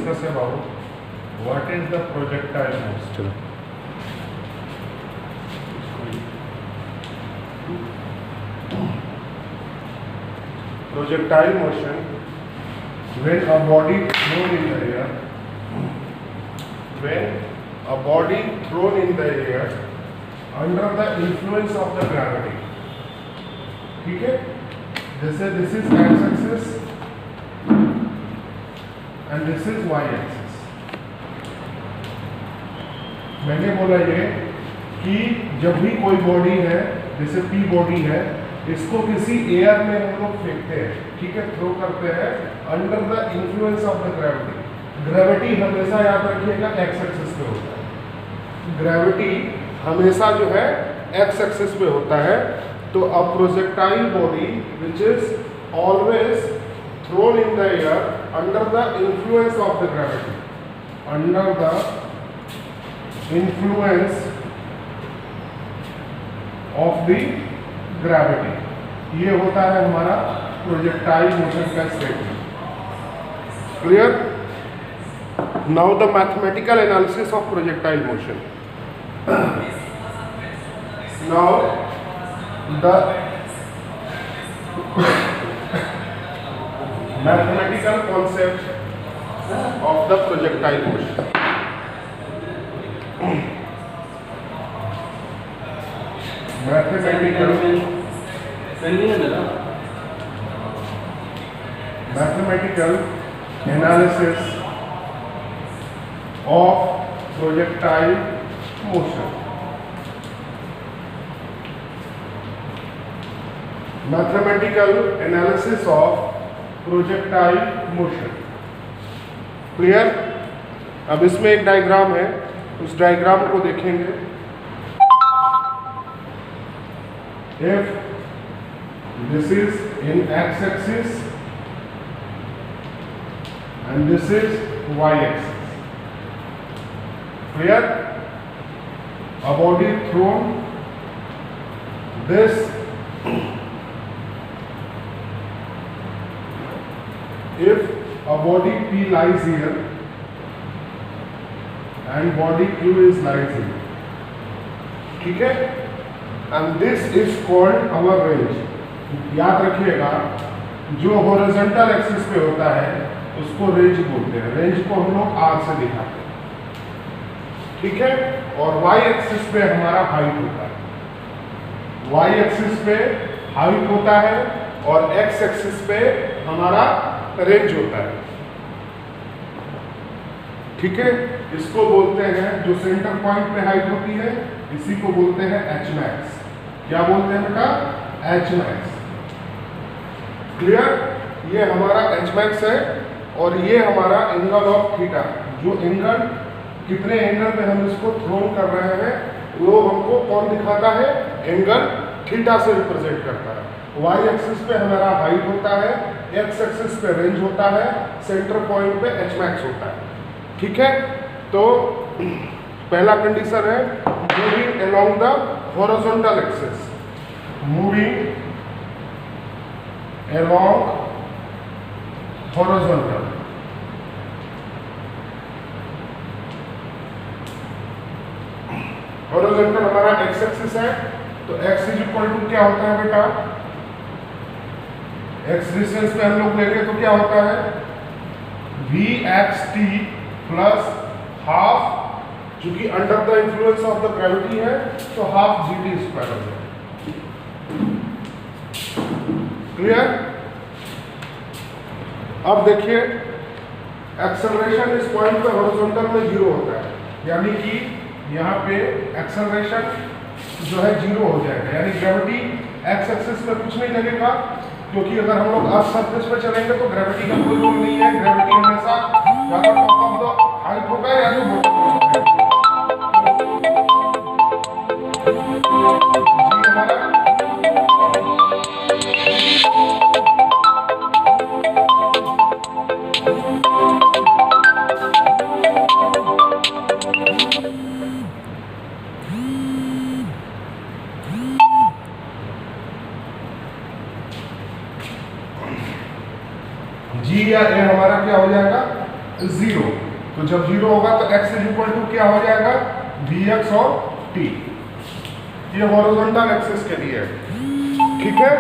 discuss about what is the projectile motion. Projectile motion, when a body thrown in the air, under the influence of the gravity. ठीक है, जैसे this is x axis and this is y axis. मैंने बोला ये कि जब भी कोई बॉडी है, जैसे p बॉडी है, इसको किसी एयर में हम लोग फेंकते हैं, ठीक है, थ्रो करते हैं under the influence of the gravity. Gravity हमेशा याद रखिएगा एक्स एक्सिस पे होता है. ग्रेविटी हमेशा जो है एक्स एक्सिस पे होता है. तो a projectile body which is always thrown in the air under the influence of the gravity, under the influence of the gravity, ये होता है हमारा प्रोजेक्टाइल मोशन का statement. Clear? Now the mathematical analysis of projectile motion. Now the mathematical concept of the projectile motion. Mathematical analysis of projectile motion. Mathematical analysis of projectile motion. Clear? अब इसमें एक diagram है, उस diagram को देखेंगे. If this is in x-axis and this is y-axis, clear? A body thrown this, if a body P lies here and body Q is lies here, ठीक है? And this is called our range. याद रखिएगा, जो horizontal axis पे होता है उसको range बोलते हैं. रेंज को हम लोग आर से दिखाते हैं, ठीक है. और वाई एक्सिस पे हमारा हाइट होता है. वाई एक्सिस पे हाइट होता है और एक्स एक्सिस पे हमारा रेंज होता है, ठीक है. इसको बोलते हैं, जो सेंटर पॉइंट पे हाइट होती है, इसी को बोलते हैं एच मैक्स. क्या बोलते हैं बेटा? H max. क्लियर? ये हमारा एच मैक्स है और ये हमारा एंगल ऑफ थीटा. जो एंगल, कितने एंगल पे हम इसको थ्रोन कर रहे हैं, वो हमको कौन दिखाता है? एंगल थीटा से रिप्रेजेंट करता है. वाई एक्सिस पे हमारा हाइट होता है, एक्स एक्सिस पे रेंज होता है, सेंटर पॉइंट पे एच मैक्स होता है, ठीक है. तो पहला कंडीशन है moving along the horizontal axis. Moving along horizontal. Horizontal हमारा एक्स एक्सिस है, तो एक्स इज इक्वल टू क्या होता है बेटा? एक्स डिस्टेंस पे हम लोग लेंगे तो क्या होता है? V X T plus half, चूंकि under the influence of the gravity है तो हाफ जी टी स्क्वायर हो जाए. क्लियर? अब देखिए, एक्सेलरेशन इस पॉइंट पे हॉरिजॉन्टल में 0 होता है, यानी कि यहाँ पे एक्सेलरेशन जो है 0 हो जाएगा. यानी ग्रेविटी एक्स एक्सिस पे कुछ नहीं लगेगा, क्योंकि अगर हम लोग अर्थ सरफेस पे चलेंगे तो ग्रेविटी का कोई रोल नहीं है. ग्रेविटी हमेशा या तो टॉप ऑफ द हाइट होगा या तो बॉटम ऑफ द हाइट. जी या ए हमारा क्या हो जाएगा? 0। तो जब 0 होगा तो x इज इक्वल टू क्या हो जाएगा, vx और t। ये हॉरिजॉन्टल एक्सिस के लिए है, ठीक है।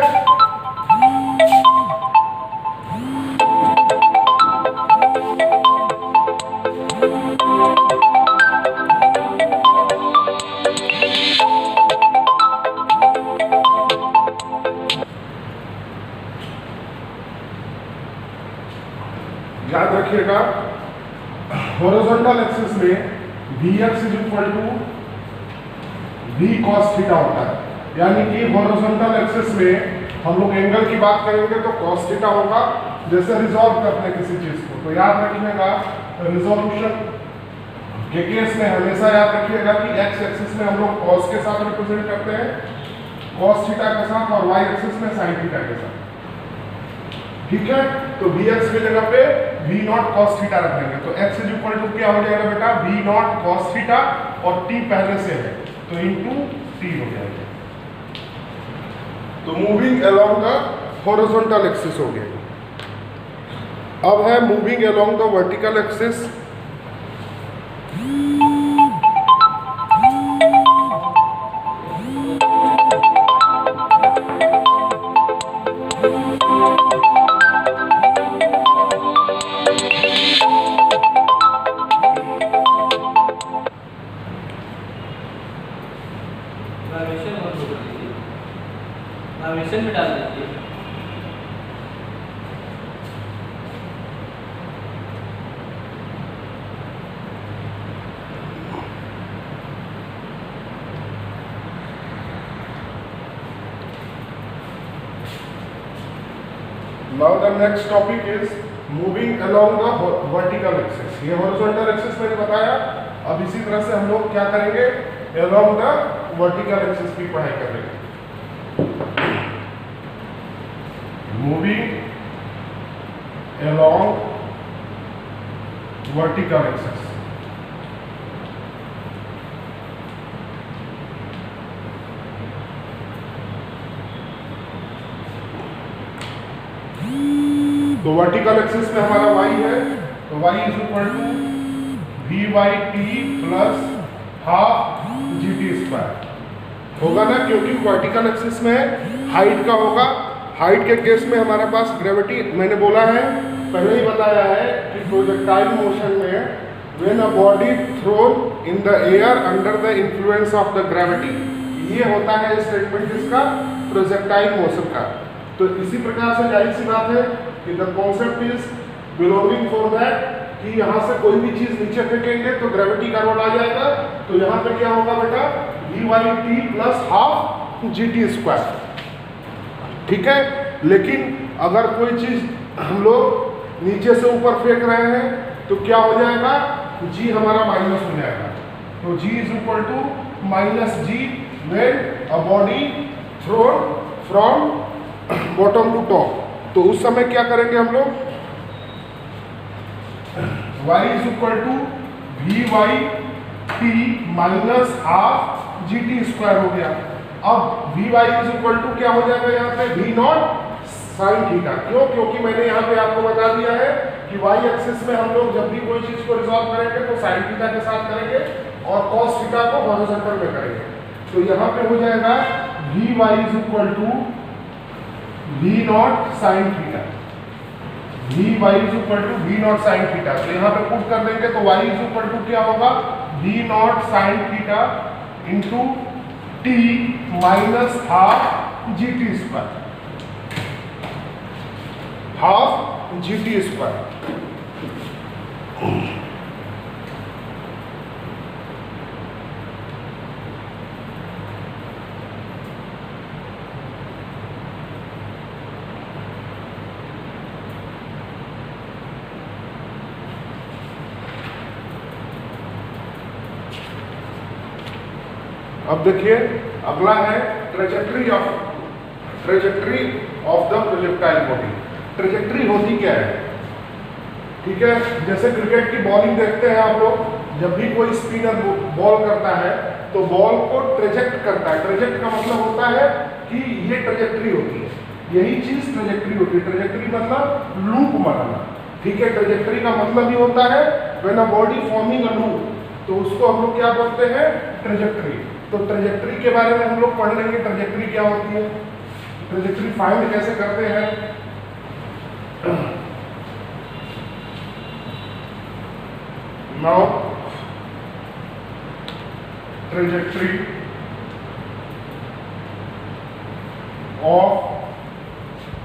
याद रखिएगा हॉरिजॉन्टल एक्सिस में vx is equal to v cos theta होता है, यानी कि हॉरिजॉन्टल एक्सिस में हम लोग एंगल की बात करेंगे तो cos थीटा होगा। जैसे रिजॉल्व करते हैं किसी चीज को, तो याद रखिएगा रिजोल्यूशन के केस में हमेशा याद रखिएगा कि x एक्सिस में हम लोग cos के साथ रिप्रेजेंट करते हैं, cos थीटा के साथ, और y एक्सिस में sin थीटा के साथ, ठीक है। तो vx की जगह पे v नॉट cos थीटा रख देंगे, तो x इज इक्वल टू क्या हो जाएगा बेटा, v नॉट cos थीटा, और t पहले से है तो इनटू t हो जाएगा। तो moving along the horizontal axis हो गया। अब है moving along the vertical axis. Navigation में डाल दीजिए। Now the next topic is moving along the vertical axis। ये horizontal axis मैंने बताया, अब इसी तरह से हम लोग क्या करेंगे, along the vertical axis की पढ़ाई करेंगे। Moving along vertical axis। तो वर्टिकल एक्सिस में हमारा y है, तो y is equal to V Y T plus half G T square होगा ना, क्योंकि वर्टिकल एक्सिस में हाइट का होगा। हाइट के केस में हमारे पास ग्रेविटी, मैंने बोला है पहले ही बताया है कि प्रोजेक्टाइल मोशन में when a body thrown in the air under the influence of the gravity, ये होता है स्टेटमेंट इसका प्रोजेक्टाइल मोशन का। तो इसी प्रकार से जाहिर सी बात है कि the concept is belonging for that, कि यहाँ से कोई भी चीज नीचे फेंकेंगे तो ग्रेविटी का रोल आ जाएगा। तो यहाँ पे क्या होगा बेटा, V Y T plus half G T square, ठीक है। लेकिन अगर कोई चीज हम लोग नीचे से ऊपर फेंक रहे हैं तो क्या हो जाएगा, जी हमारा माइनस हो जाएगा। तो G is equal to minus G when a body thrown from bottom to top. तो उस समय क्या करेंगे हम लोग, y is equal to V Y T minus half G T square हो गया। अब V Y is equal to क्या हो जाएगा यहाँ पे, वी नॉट साइन थीटा। क्यों, क्योंकि मैंने यहाँ पे आपको बता दिया है कि वाई एक्सिस में हम लोग जब भी कोई चीज को रिजॉल्व करेंगे तो साइन थीटा के साथ करेंगे और कॉस थीटा को हॉरिजॉन्टल में करेंगे। तो यहाँ पे हो जाएगा V Y is equal to V naught sine theta, V Y is equal to V naught sine theta. तो यहाँ पे पुट कर देंगे तो वाई इज इक्वल टू क्या होगा, V naught sine theta into T minus half G T square, half G T square. अब देखिए अगला है trajectory of the projectile body. Trajectory होती क्या है, ठीक है। जैसे क्रिकेट की बॉलिंग देखते हैं आप लोग, जब भी कोई स्पिनर बॉल करता है तो बॉल को ट्रेजेक्ट करता है। ट्रेजेक्ट का मतलब होता है कि ये ट्रेजेक्ट्री होती है, यही चीज ट्रेजेक्ट्री होती है। ट्रेजेक्ट्री मतलब लूप मारना, ठीक है, ट्रेजेक्ट्री का मतलब ही होता है when a body forming a loop, तो उसको हम लोग क्या बोलते हैं, ट्रेजेक्ट्री। तो ट्रेजेक्ट्री के बारे में हम लोग पढ़ लेंगे, ट्रेजेक्ट्री क्या होती है, ट्रेजेक्ट्री फाइंड कैसे करते हैं। Now trajectory of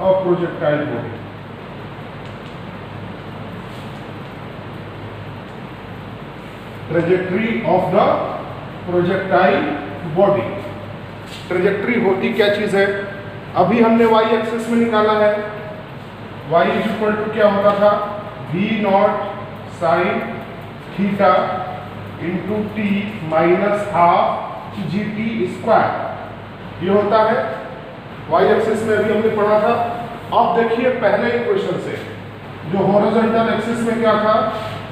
a projectile body. Trajectory of the projectile body. Trajectory होती क्या चीज है, अभी हमने वाई एक्सिस में निकाला है, y इज इक्वल टू क्या होता था, v not sine theta into T minus half G T square, ये होता है y एक्सिस में, अभी हमने पढ़ा था। अब देखिए पहले इक्वेशन से, जो हॉरिजॉन्टल एक्सिस में क्या था,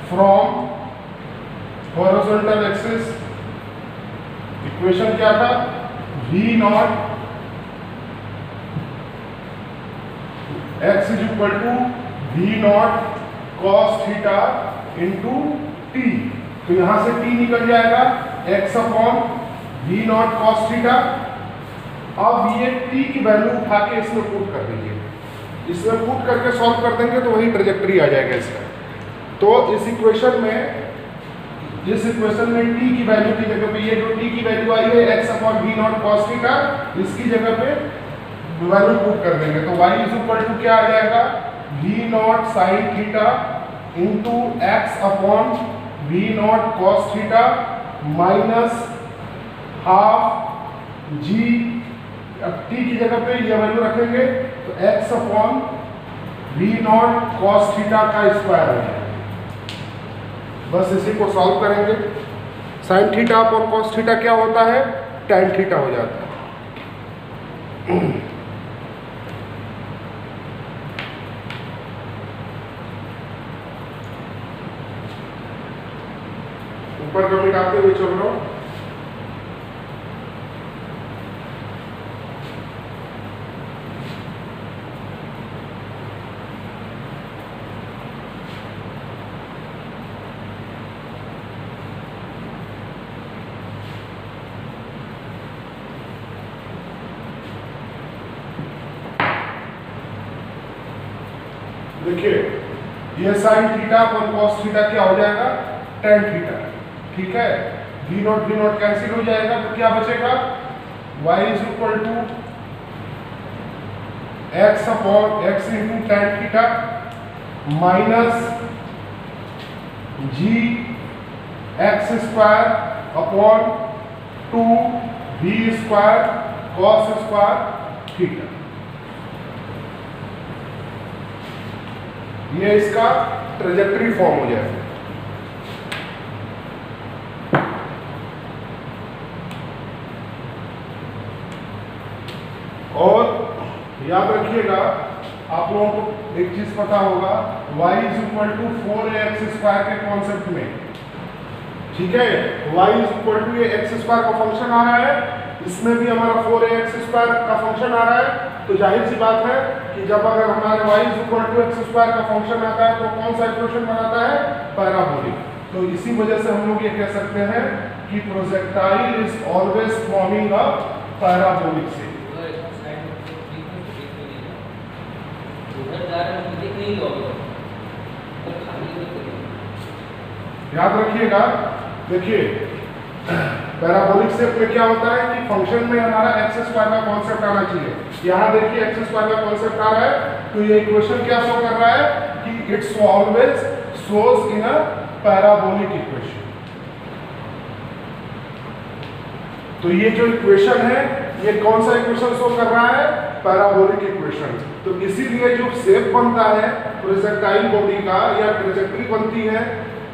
फ्रॉम हॉरिजॉन्टल एक्सिस इक्वेशन क्या था, v naught x is equal to v naught cos theta into टी, तो यहां से t निकल जाएगा x upon v naught cos theta. अब ये t की वैल्यू उठा के इसमें पुट कर दीजिए, इसमें पुट करके सॉल्व कर देंगे तो वही ट्रेजेक्ट्री आ जाएगा इसका। तो इस इक्वेशन में t की वैल्यू की जगह पे, ये जो t की वैल्यू आई है x upon v naught cos theta, इसकी जगह पे वैल्यू पुट कर देंगे, तो y इज इक्वल टू क्या आ जाएगा, v not sine theta into x upon v naught cos theta minus half g, अब t की जगह पे ये वैल्यू रखेंगे तो x upon v naught cos theta का स्क्वायर हो जाएगा। बस इसी को सॉल्व करेंगे, sine theta upon cos theta क्या होता है, टैन थीटा हो जाता है। ऊपर का मिटाते हुए चल रहा हूं। देखिए ये sine theta upon cos theta क्या हो जाएगा, टैन थीटा, ठीक है। v नॉट कैंसिल हो जाएगा तो क्या बचेगा, y is equal to X upon X into tan theta minus G X square upon two v square cos square theta. ये इसका ट्रेजेक्ट्री फॉर्म हो जाएगा। और याद रखिएगा, आप लोगों को एक चीज पता होगा, y is equal to 4ax square के कॉन्सेप्ट में, ठीक है, y इज इक्वल टू ये एक्स स्क्वायर का फंक्शन आ रहा है, इसमें भी हमारा 4ax स्क्वायर का फंक्शन आ रहा है, तो जाहिर सी बात है कि जब अगर हमारे y is equal to X square का फंक्शन आता है तो कौन सा इक्वेशन बनाता है, पैराबोलिक। तो इसी वजह से हम लोग ये कह सकते हैं कि projectile is always forming a parabolic से। याद रखिएगा, देखिए पैराबोलिक शेप में क्या होता है कि फंक्शन में हमारा एक्स स्क्वायर का कॉन्सेप्ट आना चाहिए। यहाँ देखिए एक्स स्क्वायर का कॉन्सेप्ट आ रहा है, तो ये इक्वेशन क्या शो कर रहा है कि it's always shows in a parabolic equation. तो ये जो इक्वेशन है ये कौन सा इक्वेशन शो कर रहा है, पैराबोलिक इक्वेशन। तो इसीलिए जो शेप बनता है प्रोजेक्टाइल बॉडी का या ट्रेजेक्ट्री बनती है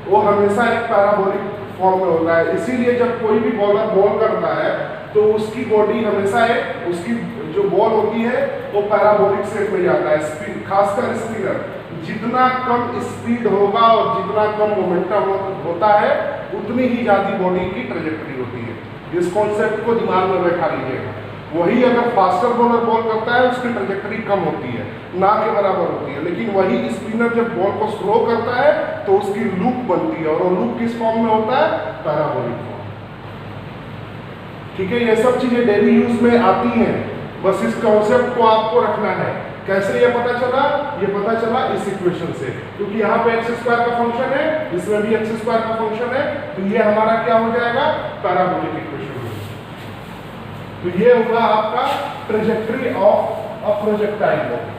वो हमेशा एक पैराबोलिक फॉर्म में होता है। इसीलिए जब कोई भी बॉलर बॉल करता है तो उसकी बॉडी हमेशा एक, उसकी जो बॉल होती है वो पैराबोलिक शेप में जाता है। स्पीड, खासकर स्पिनर, जितना कम स्पीड होगा और जितना कम मोमेंटम होता है उतनी ही ज्यादा बॉडी की ट्रेजेक्ट्री होती है। इस कॉन्सेप्ट को दिमाग में बैठा लीजिएगा। वही अगर फास्टर बॉलर बॉल करता है उसकी ट्रैजेक्टरी कम होती है, ना के बराबर होती है। लेकिन वही स्पिनर जब बॉल को स्लो करता है तो उसकी लूप बनती है, और वो लूप किस फॉर्म में होता है? Parabolic form. ठीक है, ये सब चीजें डेली यूज में आती हैं, बस इस कॉन्सेप्ट को आपको रखना है। कैसे ये पता चला? ये पता चला इस इक्वेशन से, क्योंकि यहाँ पे एक्स स्क्वायर का फंक्शन है, इसमें भी एक्स स्क्वायर का फंक्शन है, तो ये हमारा क्या हो जाएगा? Parabolic equation. तो ये होगा आपका trajectory of a projectile body.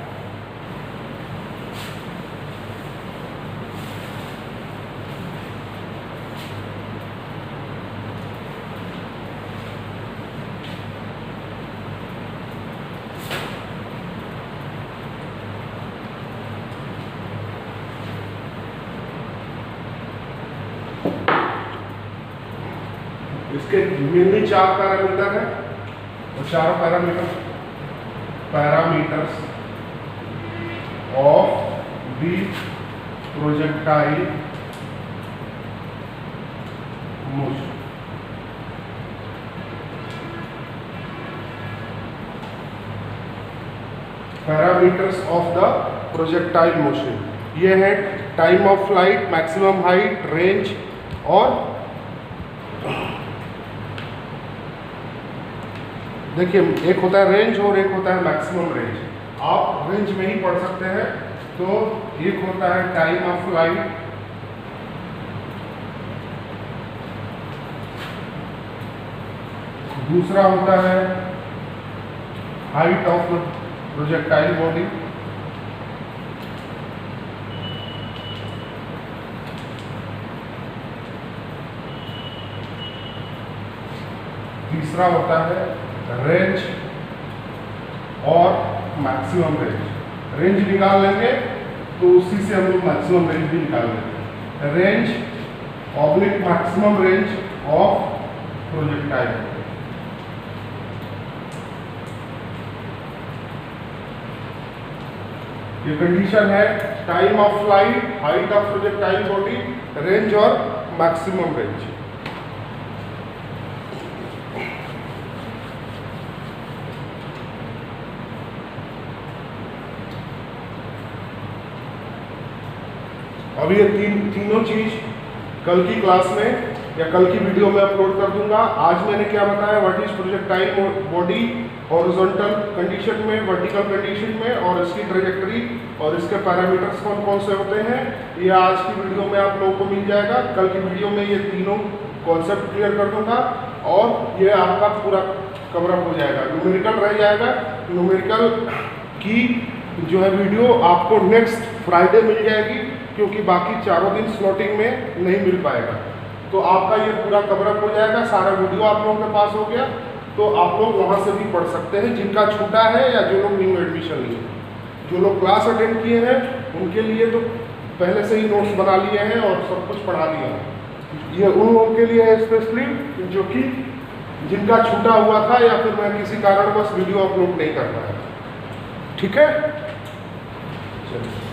इसके मेनली 4 पैरामीटर है, और 4 parameters of the projectile motion. Parameters of the projectile motion ये है time of flight, maximum height, range, और देखिए एक होता है रेंज और एक होता है मैक्सिमम रेंज। आप रेंज में ही पढ़ सकते हैं। तो एक होता है टाइम ऑफ फ्लाइट, दूसरा होता है height of the projectile body, तीसरा होता है रेंज और मैक्सिमम रेंज। रेंज निकाल लेंगे तो उसी से हम लोग मैक्सिमम रेंज भी निकाल लेंगे। Range oblique maximum range of projectile. ये कंडीशन है time of flight, height of projectile body, range और मैक्सिमम रेंज। अब ये तीनों चीज कल की क्लास में या कल की वीडियो में अपलोड कर दूंगा। आज मैंने क्या बताया, what is projectile body horizontal condition में, वर्टिकल कंडीशन में, और इसकी ट्रैजेक्टरी और इसके पैरामीटर्स कौन कौन से होते हैं, ये आज की वीडियो में आप लोगों को मिल जाएगा। कल की वीडियो में ये तीनों कॉन्सेप्ट क्लियर कर दूंगा और ये आपका पूरा कवरअप हो जाएगा। न्यूमेरिकल रह जाएगा। न्यूमेरिकल की जो है वीडियो आपको नेक्स्ट फ्राइडे मिल जाएगी, क्योंकि बाकी चारों दिन स्लॉटिंग में नहीं मिल पाएगा। तो आपका ये पूरा कवरअप हो जाएगा, सारा वीडियो आप लोगों के पास हो गया। तो आप लोग वहाँ से भी पढ़ सकते हैं, जिनका छूटा है या जो लोग न्यू एडमिशन लिए। जो लोग क्लास अटेंड किए हैं उनके लिए तो पहले से ही नोट्स बना लिए हैं और सब कुछ पढ़ा दिया है। ये उन लोगों के लिए है स्पेशली जो कि जिनका छूटा हुआ था या फिर मैं किसी कारणवश वीडियो अपलोड नहीं कर पाया। ठीक है, चलिए।